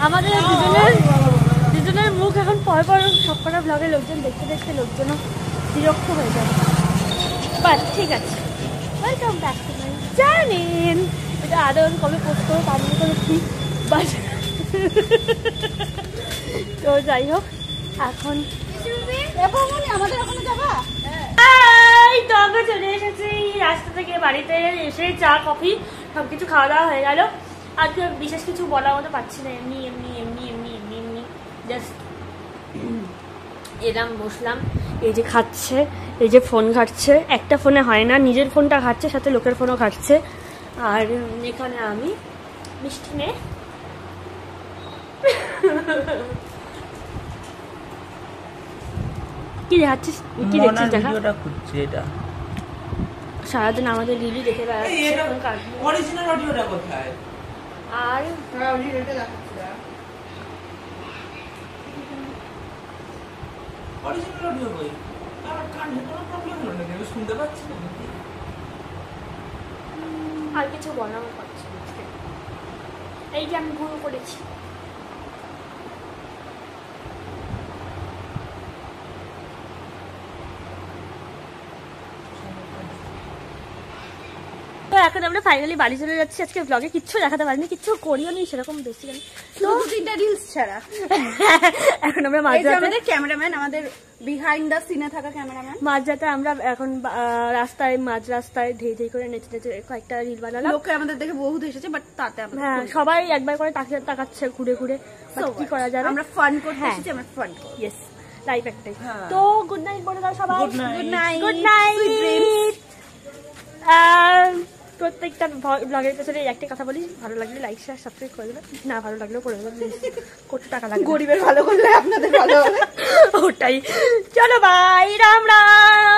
আমাদের দুজনের মুখ এখন পরপর সবকটা ব্লগে লোকজন দেখতে দেখতে লোকজনও বিরক্ত হয়ে যাবে। বাট ঠিক আছে, welcome back to my channel. এটা আদৌ কবে পোস্ট করবো তার মধ্যে কোনো ঠিক, বাট তো যাই হোক এখন আমাদের ওখানে যাবা। তো আমরা চলে এসেছি রাস্তা থেকে, বাড়িতে এসে চা কফি সব কিছু খাওয়া দাওয়া হয়ে গেল। আজকে বিশেষ কিছু বলার মতো পাচ্ছি না, এমনি এমনি এমনি এমনি এমনি এমনি জাস্ট এরম বসলাম। এই যে খাচ্ছে, এই যে ফোন ঘাটছে, একটা ফোনে হয় না, নিজের ফোনটা ঘাটছে, সাথে লোকের ফোনও ঘাটছে। আর এখানে আমি মিষ্টি নে কি দেখাচ্ছিস, কি দেখছিস দেখা? এটা সারাদিন আমাদের লিলি দেখে বেড়াচ্ছে। অরিজিনাল অডিওটা কোথায়? আর অরিজিনাল অডিও কই? আমার কানে কোনো প্রবলেম হলো না, আমি শুনতে পাচ্ছি না। আর কিছু বলার পাচ্ছি না। এই যে আমি ভুল করেছি। তো এখন আমরা ফাইনালি বাড়ি চলে যাচ্ছি। আজকে ব্লগে কিচ্ছু দেখাতে পারিনি, কিচ্ছু করিও নি সেরকম বেসিক্যালি, তো 2-3টা রিলস ছাড়া। এখন আমরা মাঝরাতে, আমাদের ক্যামেরাম্যান, আমাদের বিহাইন্ড দ্য সিনে থাকা ক্যামেরাম্যান, মাঝরাতে আমরা এখন রাস্তায়, মাঝ রাস্তায় ধেই ধেই করে নেচে নেচে কয়েকটা রিল বানালাম। লোকে আমাদের দেখে বহুত এসেছে, বাট তাতে আমরা হ্যাঁ সবাই একবার করে তাকাচ্ছে ঘুরে ঘুরে, কি করা যাবে, আমরা ফান করতে এসেছি, আমরা ফান করব। ইয়েস, লাইফ একটাই। তো গুড নাইট বলে দাও সবাই। Good night, good night. প্রত্যেকটা ব্লগের পেছনে একটা কথা বলি, ভালো লাগলে লাইক শেয়ার সাবস্ক্রাইব করে দেবে, না ভালো লাগলেও করে দেবে, কত টাকা লাগবে, গরিবের ভালো করলে আপনাদের ভালো হবে। ওটাই। চলো বাই, রাম রাম।